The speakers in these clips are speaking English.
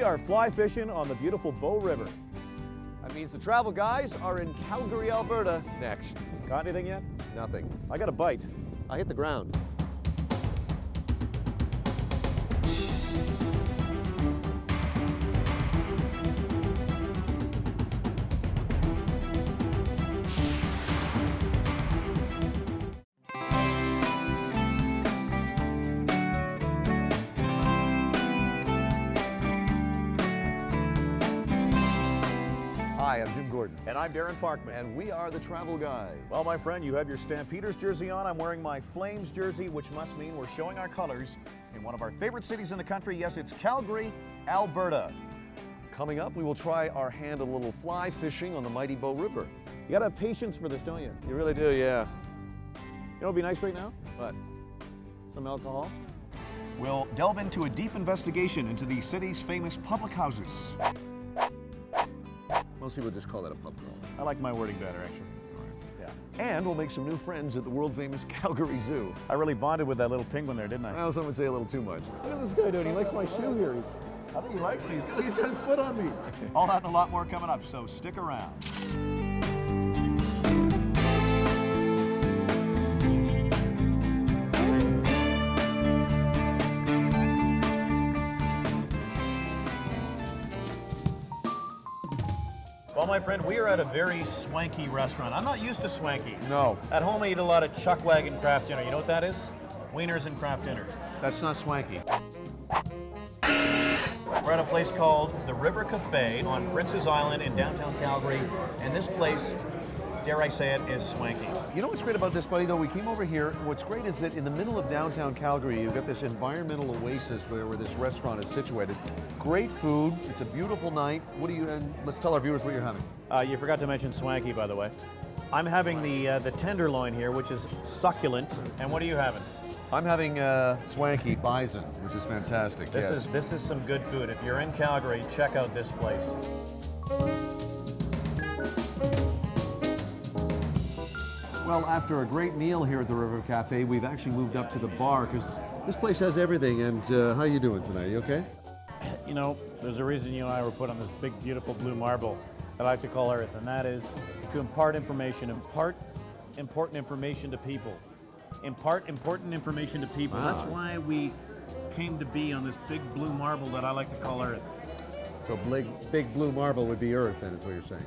We are fly fishing on the beautiful Bow River. That means the travel guys are in Calgary, Alberta next. Got anything yet? Nothing. I got a bite. I hit the ground. Hi, I'm Jim Gordon. And I'm Darren Parkman. And we are the travel guys. Well, my friend, you have your Stampeders jersey on. I'm wearing my Flames jersey, which must mean we're showing our colors in one of our favorite cities in the country. Yes, it's Calgary, Alberta. Coming up, we will try our hand at a little fly fishing on the mighty Bow River. You gotta have patience for this, don't you? You really do, yeah. You know what'd be nice right now? What? Some alcohol. We'll delve into a deep investigation into the city's famous public houses. Most people just call that a pub crawl. I like my wording better, actually. Yeah. And we'll make some new friends at the world-famous Calgary Zoo. I really bonded with that little penguin there, didn't I? Well, some would say a little too much. Look at this guy doing. He likes my shoe here. I think he likes me. He's got his foot on me. All that and a lot more coming up, so stick around. Well, my friend, we are at a very swanky restaurant. I'm not used to swanky. No. At home, I eat a lot of chuck wagon craft dinner. You know what that is? Wieners and craft dinner. That's not swanky. We're at a place called the River Cafe on Prince's Island in downtown Calgary. And this place, dare I say it, is swanky. You know what's great about this, buddy, though? We came over here. What's great is that in the middle of downtown Calgary, you've got this environmental oasis where this restaurant is situated. Great food. It's a beautiful night. What do you, and let's tell our viewers what you're having. You forgot to mention swanky, by the way. I'm having the tenderloin here, which is succulent. And what are you having? I'm having swanky bison, which is fantastic. This is some good food. If you're in Calgary, check out this place. Well, after a great meal here at the River Cafe, we've actually moved up to the bar because this place has everything. And how you doing tonight? You okay? You know, there's a reason you and I were put on this big, beautiful blue marble that I like to call Earth, and that is to impart information, impart important information to people. Impart important information to people. Wow. That's why we came to be on this big blue marble that I like to call Earth. So big blue marble would be Earth, then, is what you're saying.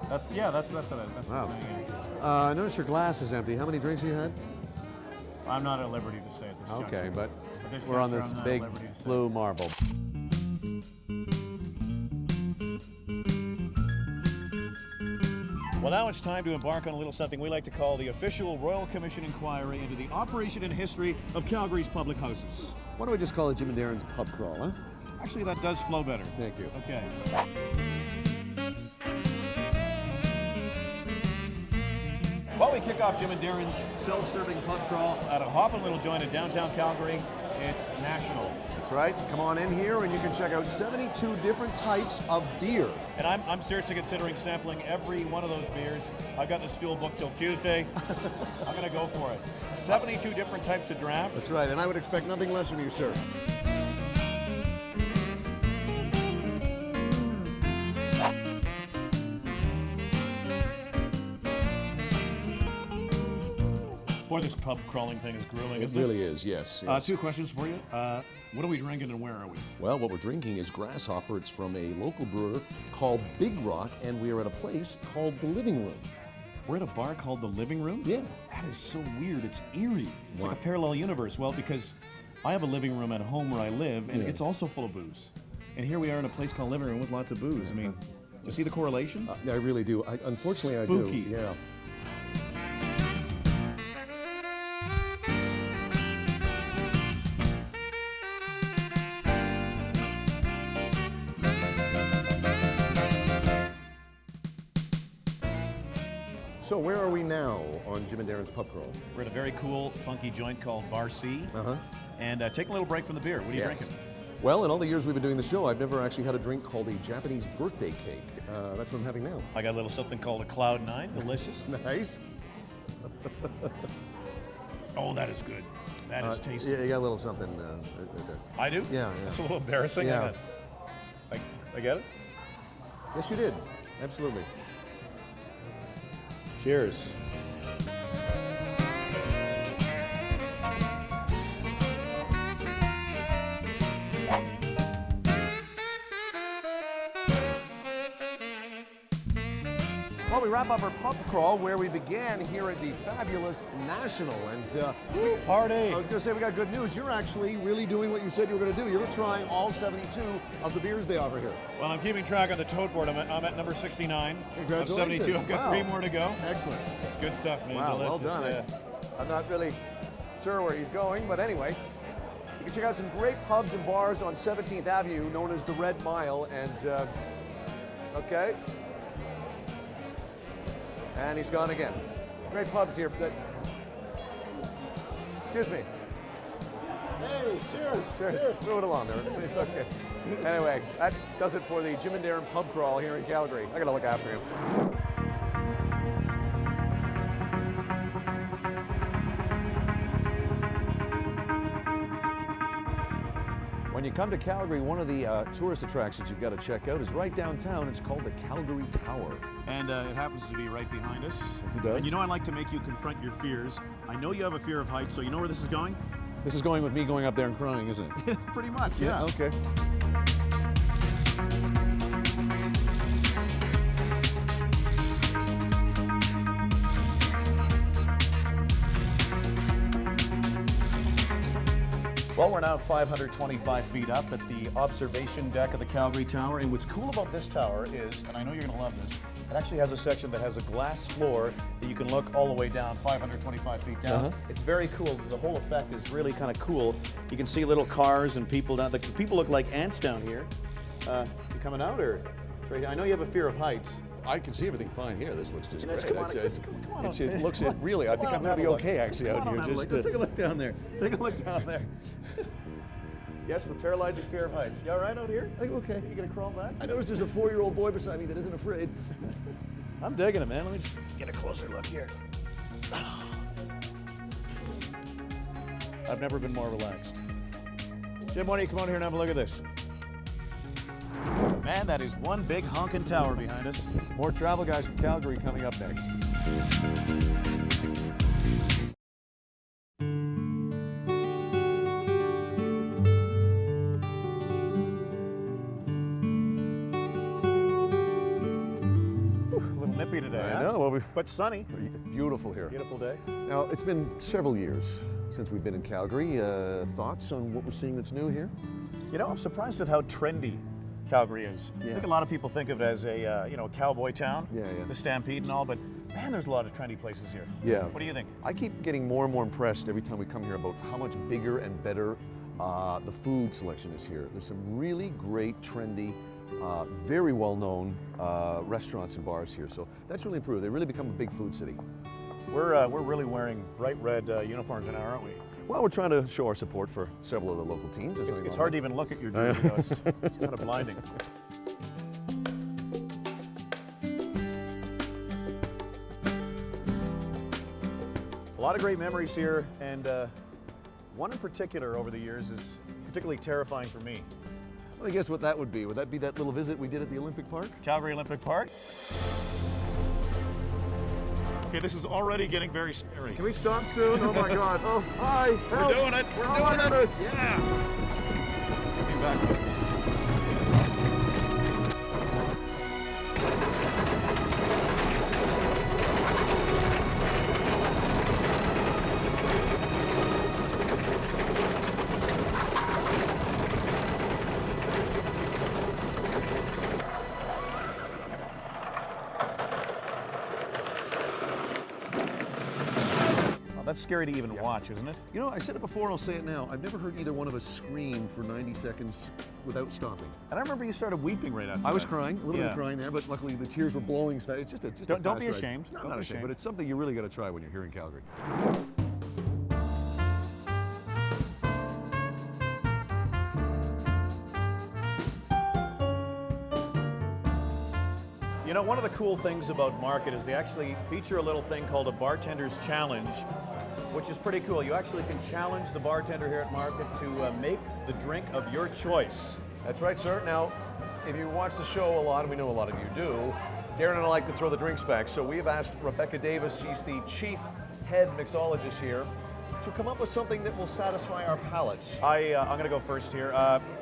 That's what I'm saying. I notice your glass is empty. How many drinks have you had? I'm not at liberty to say at this juncture. Okay, but At this we're on juncture, this I'm not at big liberty to say. blue marble. Well, now it's time to embark on a little something we like to call the official Royal Commission inquiry into the operation and history of Calgary's public houses. Why don't we just call it Jim and Darren's pub crawl, huh? Actually, that does flow better. Thank you. Okay. Well, we kick off Jim and Darren's self-serving pub crawl at a hopping little joint in downtown Calgary. It's National. That's right. Come on in here and you can check out 72 different types of beer. And I'm seriously considering sampling every one of those beers. I've got the stool booked till Tuesday. I'm going to go for it. 72 different types of draft. That's right, and I would expect nothing less from you, sir. Boy, this pub crawling thing is grueling, It isn't it? really is, yes. Two questions for you. What are we drinking and where are we? Well, what we're drinking is Grasshopper. It's from a local brewer called Big Rock, and we are at a place called The Living Room. We're at a bar called The Living Room? Yeah. That is so weird. It's eerie. It's Why? like a parallel universe. Well, because I have a living room at home where I live, and Yeah. it's also full of booze. And here we are in a place called Living Room with lots of booze. I mean, do you see the correlation? I really do. Unfortunately, Spooky. I do. Yeah. So where are we now on Jim and Darren's Pub Crawl? We're at a very cool, funky joint called Bar C. And taking a little break from the beer. What are you drinking? Well, in all the years we've been doing the show, I've never actually had a drink called a Japanese birthday cake. That's what I'm having now. I got a little something called a Cloud 9. Delicious. Nice. Oh, that is good. That is tasty. Yeah, you got a little something. I do? Yeah. That's a little embarrassing. Yeah. I get it? Yes, you did. Absolutely. Cheers. Well, we wrap up our pub crawl where we began here at the fabulous National. And Party! I was going to say, we got good news. You're actually really doing what you said you were going to do. You're trying all 72 of the beers they offer here. Well, I'm keeping track on the tote board. I'm at number 69. Congratulations. Of 72. I've got 3 more to go. Excellent. It's good stuff, man. Wow, Delicious. well done. Yeah. I'm not really sure where he's going, but anyway, you can check out some great pubs and bars on 17th Avenue, known as the Red Mile. And, okay. And he's gone again. Great pubs here. Excuse me. Hey, cheers. Cheers. Throw it along there. It's okay. Anyway, that does it for the Jim and Darren pub crawl here in Calgary. I gotta look after him. When you come to Calgary, one of the tourist attractions you've got to check out is right downtown. It's called the Calgary Tower. And it happens to be right behind us. Yes, it does. And you know I like to make you confront your fears. I know you have a fear of heights, so you know where this is going? This is going with me going up there and crying, isn't it? Pretty much, yeah. Okay. Well, we're now 525 feet up at the observation deck of the Calgary Tower. And what's cool about this tower is, and I know you're going to love this, it actually has a section that has a glass floor that you can look all the way down, 525 feet down. It's very cool. The whole effect is really kind of cool. You can see little cars and people down. The people look like ants down here. You coming out or? I know you have a fear of heights. I can see everything fine here. This looks just Let's great. come on, come on. It looks it really. I think I'm going to be okay actually out here. Just take a look down there. Take a look down there. Yes, the paralyzing fear of heights. You all right out here? I think okay. You gonna crawl back? I noticed there's a 4-year-old boy beside me that isn't afraid. I'm digging it, man. Let me just get a closer look here. I've never been more relaxed. Jim, why don't you come on here and have a look at this? Man, that is one big honking tower behind us. More travel guys from Calgary coming up next. A little nippy today, I huh? know. Well, But sunny. beautiful here. Beautiful day. Now, it's been several years since we've been in Calgary. Thoughts on what we're seeing that's new here? You know, I'm surprised at how trendy Calgary is. I think a lot of people think of it as a a cowboy town, the Stampede and all, but man, there's a lot of trendy places here. Yeah. What do you think? I keep getting more and more impressed every time we come here about how much bigger and better the food selection is here. There's some really great, trendy, very well-known restaurants and bars here. So that's really improved. They really become a big food city. We're really wearing bright red uniforms now, aren't we? Well, we're trying to show our support for several of the local teams. It's hard to even look at your jersey, though. It's kind of blinding. A lot of great memories here, and one in particular over the years is particularly terrifying for me. Well, I guess what that would be. Would that be that little visit we did at the Olympic Park? Calgary Olympic Park. Okay, this is already getting very scary. Can we stop soon? Oh my God. Oh, hi. Help. We're doing it. We're doing it. Yeah. Be back. That's scary to even watch, isn't it? You know, I said it before and I'll say it now. I've never heard either one of us scream for 90 seconds without stopping. And I remember you started weeping right after I was that. crying, a little bit of crying there, but luckily the tears were blowing. It's just a Don't fast be ride. ashamed. No, Don't not be ashamed, ashamed. but it's something you really got to try when you're here in Calgary. You know, one of the cool things about Market is they actually feature a little thing called a Bartender's Challenge, which is pretty cool. You actually can challenge the bartender here at Market to make the drink of your choice. That's right, sir. Now, if you watch the show a lot, and we know a lot of you do, Darren and I like to throw the drinks back. So we've asked Rebecca Davis, she's the chief head mixologist here, to come up with something that will satisfy our palates. I'm going to go first here.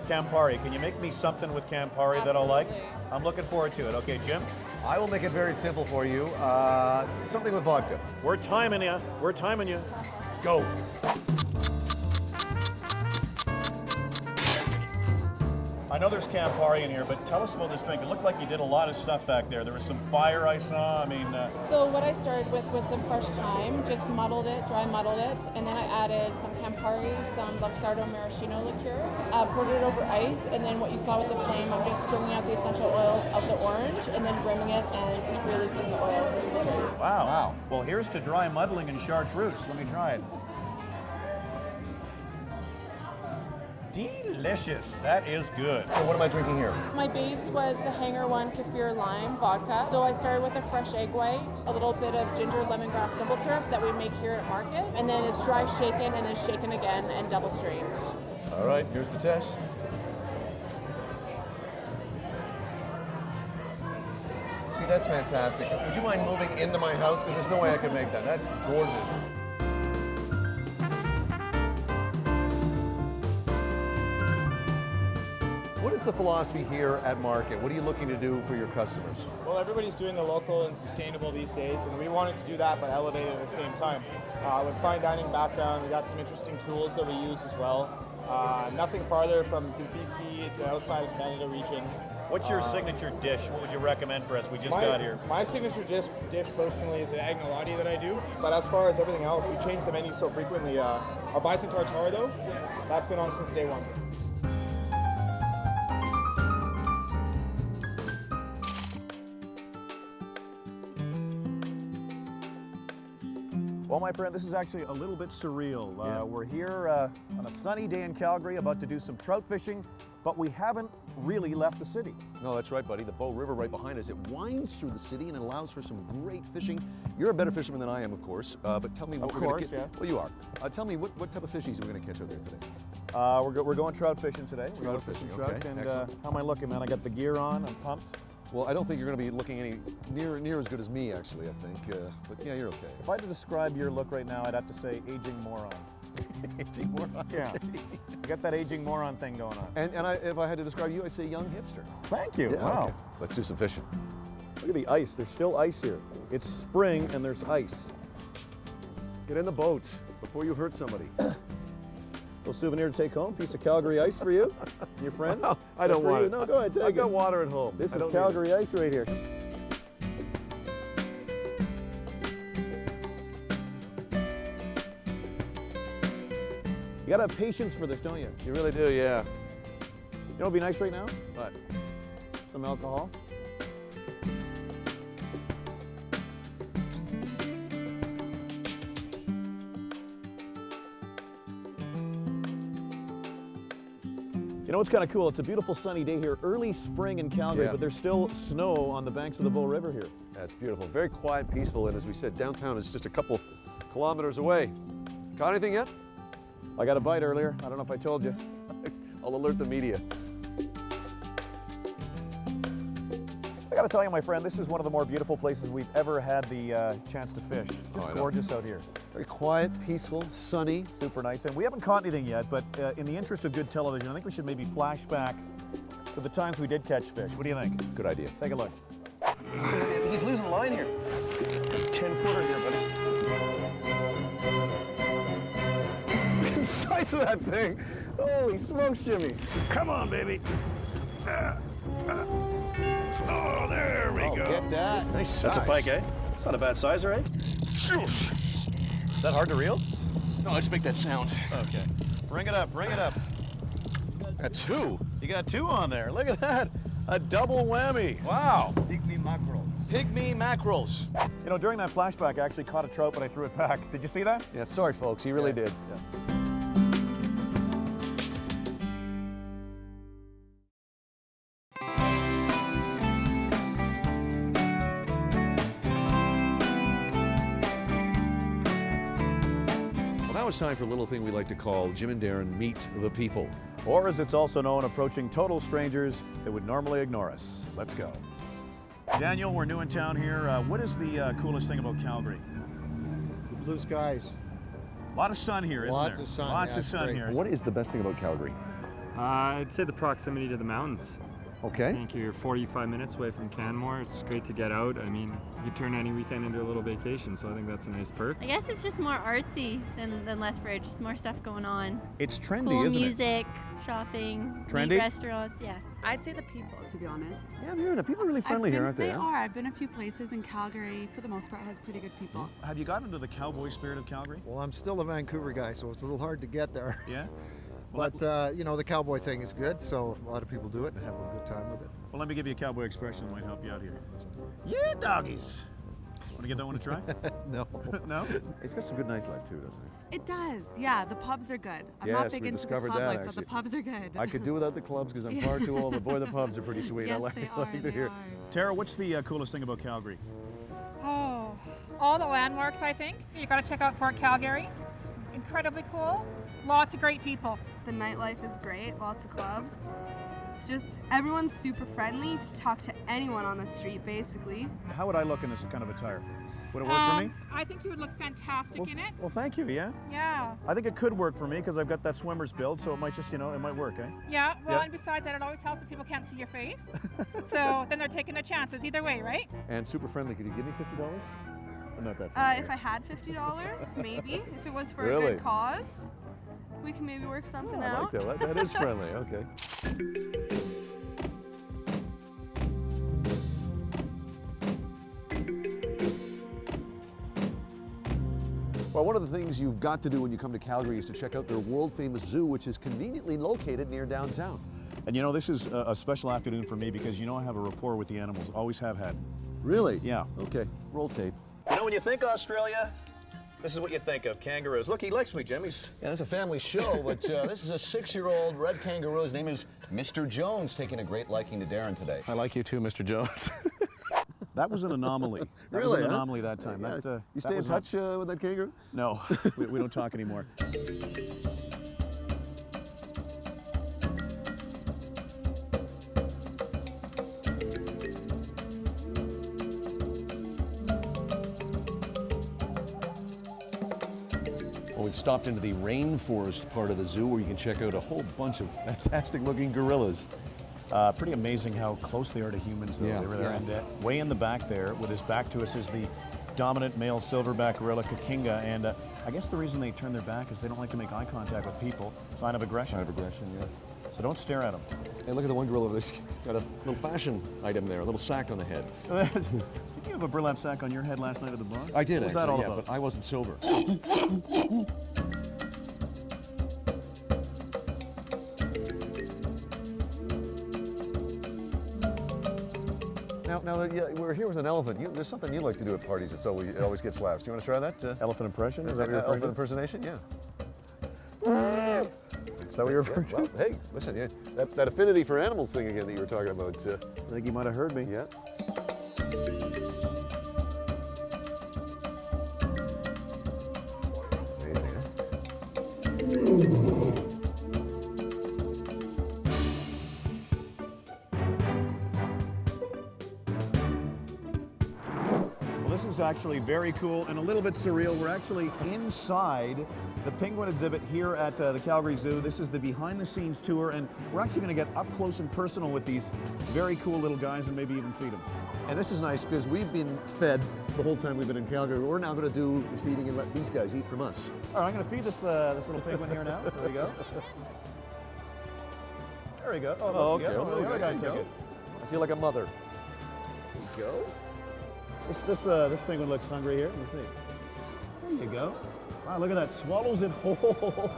Campari. Can you make me something with Campari that I'll like? I'm looking forward to it. Okay, Jim? I will make it very simple for you. Something with vodka. We're timing you. We're timing you. Go. I know there's Campari in here, but tell us about this drink. It looked like you did a lot of stuff back there. There was some fire I saw. I mean... So what I started with was some fresh thyme, just muddled it, dry muddled it, and then I added some Campari, some Luxardo maraschino liqueur, poured it over ice, and then what you saw with the flame, I'm just bringing out the essential oils of the orange, and then brimming it and releasing the oils into the drink. Wow. Well, here's to dry muddling and chartreuse. Let me try it. Delicious. That is good. So what am I drinking here? My base was the Hanger One Kefir Lime Vodka. So I started with a fresh egg white, a little bit of ginger lemongrass simple syrup that we make here at market, and then it's dry shaken and then shaken again and double strained. All right, here's the test. See, that's fantastic. Would you mind moving into my house? Because there's no way I could make that. That's gorgeous. What is the philosophy here at Market? What are you looking to do for your customers? Well, everybody's doing the local and sustainable these days, and we wanted to do that but elevate it at the same time. With fine dining background, we got some interesting tools that we use as well. Nothing farther from the BC to outside of Canada region. What's your signature dish? What would you recommend for us? We just got here. My signature dish personally is an agnolotti that I do, but as far as everything else, we change the menu so frequently. Our bison tartare, though, that's been on since day one. Well, my friend, this is actually a little bit surreal. We're here on a sunny day in Calgary, about to do some trout fishing, but we haven't really left the city. No, that's right, buddy. The Bow River right behind us, it winds through the city and it allows for some great fishing. You're a better fisherman than I am, of course, but tell me what we're going to get. Yeah. Well, you are. Tell me what type of fishies we're going to catch out there today. We're going trout fishing today. We're going fishing, trout, okay, and excellent. how am I looking, man? I got the gear on. I'm pumped. Well, I don't think you're going to be looking any near as good as me, actually, I think. But yeah, you're okay. If I had to describe your look right now, I'd have to say aging moron. Aging moron. Yeah. You got that aging moron thing going on. And if I had to describe you, I'd say young hipster. Thank you. Yeah, Wow. okay. Let's do some fishing. Look at the ice. There's still ice here. It's spring and there's ice. Get in the boat before you hurt somebody. Little souvenir to take home. Piece of Calgary ice for you and your friends. No, I don't want it. No, go ahead, take it. I've got water at home. This I is don't need Calgary ice right here. You gotta have patience for this, don't you? You really do, yeah. You know what'd be nice right now? But Some alcohol. You know what's kind of cool? It's a beautiful sunny day here, early spring in Calgary, Yeah. but there's still snow on the banks of the Bow River here. that's beautiful. Very quiet, peaceful, and as we said, downtown is just a couple kilometers away. Got anything yet? I got a bite earlier. I don't know if I told you. I'll alert the media. I got to tell you, my friend, this is one of the more beautiful places we've ever had the chance to fish. Just I know. gorgeous out here. Very quiet, peaceful, sunny. Super nice. And we haven't caught anything yet, but in the interest of good television, I think we should maybe flash back to the times we did catch fish. What do you think? Good idea. Take a look. He's losing line here. 10-footer here, buddy. The size of that thing. Holy smokes, Jimmy. Come on, baby. Oh, there we go. Get that. Nice size. That's a pike, eh? It's not a bad sizer, eh? Is that hard to reel? No, let's make that sound. Okay. Bring it up, bring it up. Got two. You got two on there. Look at that. A double whammy. Wow. Pygmy mackerel. Pygmy mackerels. You know, during that flashback, I actually caught a trout, but I threw it back. Did you see that? Yeah, sorry, folks. He really did. Yeah. Well, now it's time for a little thing we like to call Jim and Darren Meet the People. or as it's also known, approaching total strangers that would normally ignore us. Let's go. Daniel, we're new in town here. What is the coolest thing about Calgary? The blue skies. A lot of sun here, isn't there? Lots of sun, Lots yeah, of it's sun great. here. What is the best thing about Calgary? I'd say the proximity to the mountains. I Okay. think you're 45 minutes away from Canmore. It's great to get out. I mean, you turn any weekend into a little vacation, so I think that's a nice perk. I guess it's just more artsy than Lethbridge. Just more stuff going on. It's trendy, Cool isn't music, shopping, Trendy? neat restaurants. Yeah. I'd say the people, to be honest. Yeah, I'm hearing it. People are really friendly here, aren't they? They huh? are. I've been a few places, and Calgary, for the most part, has pretty good people. it? Have you gotten into the cowboy spirit of Calgary? Well, I'm still a Vancouver guy, so it's a little hard to get there. Yeah? Well, But, you know, the cowboy thing is good, so a lot of people do it and have a good time with it. well, let me give you a cowboy expression that might help you out here. Yeah, doggies. Want to give that one a try? No. No? It's got some good nightlife too, doesn't it? It does, yeah. The pubs are good. I'm Yes, not big we into the discovered club that, life, but actually. the pubs are good. I could do without the clubs because I'm far too old, but boy, the pubs are pretty sweet. I Yes, like, they like are. to They hear. are. Tara, what's the coolest thing about Calgary? Oh, all the landmarks, I think. You got to check out Fort Calgary. It's incredibly cool. Lots of great people. The nightlife is great, lots of clubs. It's just, everyone's super friendly. You can talk to anyone on the street, basically. How would I look in this kind of attire? Would it work for me? I think you would look fantastic in it. Well, thank you, yeah. Yeah. I think it could work for me because I've got that swimmer's build, so it might just, you know, it might work, eh? Yeah, well, Yeah. and besides that, it always helps if people can't see your face. So then they're taking their chances either way, right? And super friendly. Could you give me $50? I'm not that If friendly. I had $50, maybe. If it was for a Really? good cause, we can maybe work something I out. like that. That is friendly. Okay. Well, one of the things you've got to do when you come to Calgary is to check out their world-famous zoo, which is conveniently located near downtown. And you know, this is a special afternoon for me because you know I have a rapport with the animals, always have had. Really? Yeah. Okay. Roll tape. You know, when you think Australia, this is what you think of, kangaroos. Look, he likes me, Jim. Yeah, it's a family show, but this is a 6-year-old red kangaroo. His name is Mr. Jones, taking a great liking to Darren today. I like you too, Mr. Jones. That was an anomaly. That was Really, an huh? anomaly that time. Yeah. That, You that stay in was not- touch with that kangaroo? No, we don't talk anymore. Well, we've stopped into the rainforest part of the zoo where you can check out a whole bunch of fantastic looking gorillas. Pretty amazing how close they are to humans, though. Yeah, They were there. yeah. And way in the back there, with his back to us, is the dominant male silverback gorilla, Kakinga. And I guess the reason they turn their back is they don't like to make eye contact with people. Sign of aggression. Sign of aggression, yeah. So don't stare at them. Hey, look at the one gorilla over there. He's got a little fashion item there, a little sack on the head. Did you have a burlap sack on your head last night at the bar? I did, What was actually, that all yeah, about? but I wasn't sober. Now that we're here with an elephant, there's something you like to do at parties. It always gets laughs. Do you want to try that? Elephant impression? Is that what you're referring Elephant to? impersonation? Yeah. Is that what you're referring to? Well, hey, listen, yeah, that affinity for animals thing again that you were talking about. I think you might have heard me. Yeah. Amazing, huh? Well, this is actually very cool and a little bit surreal. We're actually inside the penguin exhibit here at the Calgary Zoo. This is the behind-the-scenes tour, and we're actually going to get up close and personal with these very cool little guys and maybe even feed them. And this is nice because we've been fed the whole time we've been in Calgary. We're now going to do the feeding and let these guys eat from us. All right, I'm going to feed this this little penguin here now. There we go. There we go. Oh, look, okay. yeah. Well, the other guy there you took go. it. I feel like a mother. There you go. This penguin looks hungry here. Let me see. There you go. Wow, look at that. Swallows it whole.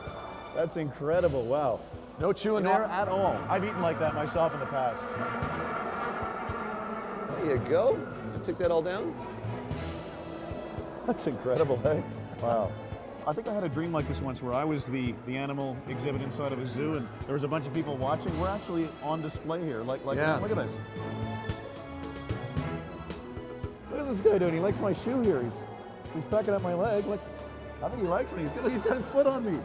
That's incredible. Wow. No chewing You know, there at all. I've eaten like that myself in the past. There you go. You take that all down. That's incredible, hey? Wow. I think I had a dream like this once where I was the animal exhibit inside of a zoo and there was a bunch of people watching. We're actually on display here. Yeah. Look at this. Look at this guy doing. He likes my shoe here. He's pecking at my leg. Look, I think he likes me. He's got his foot on me.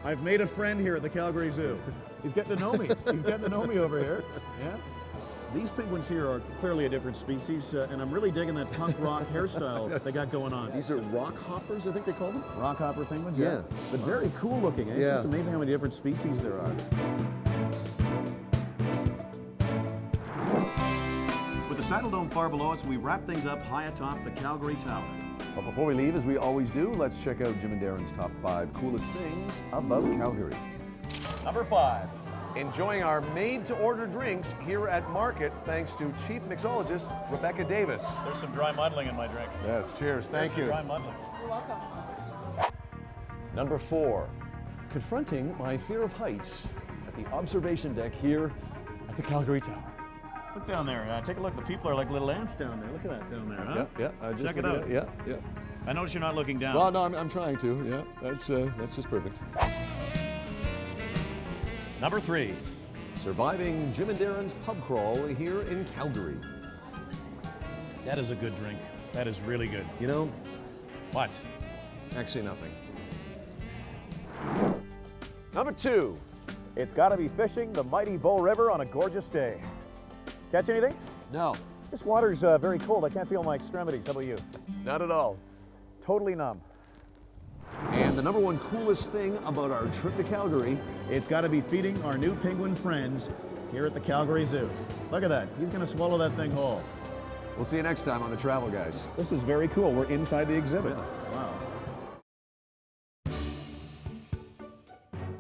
I've made a friend here at the Calgary Zoo. He's getting to know me. He's getting to know me over here. Yeah. These penguins here are clearly a different species, and I'm really digging that punk rock hairstyle they got going on. These are rock hoppers, I think they call them. Rockhopper penguins? Yeah. But very cool looking. Eh? It's Yeah. just amazing how many different species there are. With the Saddle Dome far below us, we wrap things up high atop the Calgary Tower. But before we leave, as we always do, let's check out Jim and Darren's top 5 coolest things about Calgary. Number 5. Enjoying our made-to-order drinks here at Market, thanks to Chief Mixologist Rebecca Davis. There's some dry muddling in my drink. Yes, cheers. Thank you. Dry muddling. You're welcome. Number 4, confronting my fear of heights at the observation deck here at the Calgary Tower. Look down there. Take a look. The people are like little ants down there. Look at that down there, huh? Yeah. Check it out. Yeah. I notice you're not looking down. Well, no, I'm trying to. Yeah, that's just perfect. Number 3. Surviving Jim and Darren's pub crawl here in Calgary. That is a good drink. That is really good. You know, What? actually nothing. Number 2. It's got to be fishing the mighty Bow River on a gorgeous day. Catch anything? No, This water's very cold. I can't feel my extremities. How about you? not at all. Totally numb. And the number 1 coolest thing about our trip to Calgary, It's got to be feeding our new penguin friends here at the Calgary Zoo. Look at that. He's going to swallow that thing whole. we'll see you next time on The Travel Guys. This is very cool. We're inside the exhibit. Wow.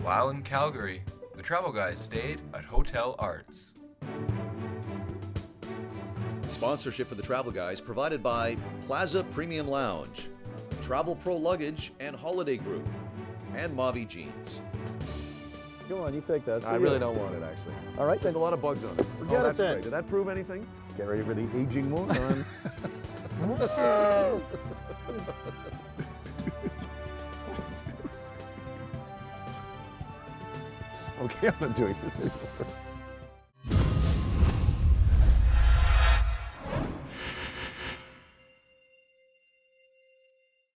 While in Calgary, the travel guys stayed at Hotel Arts. Sponsorship for the Travel Guys provided by Plaza Premium Lounge, Travel Pro Luggage and Holiday Group, and Mavi Jeans. Come on, you take that. I really don't want it, actually. All right, There's a lot of bugs on it. Forget it that's then. great. Did that prove anything? Get ready for the aging moron. Okay, I'm not doing this anymore.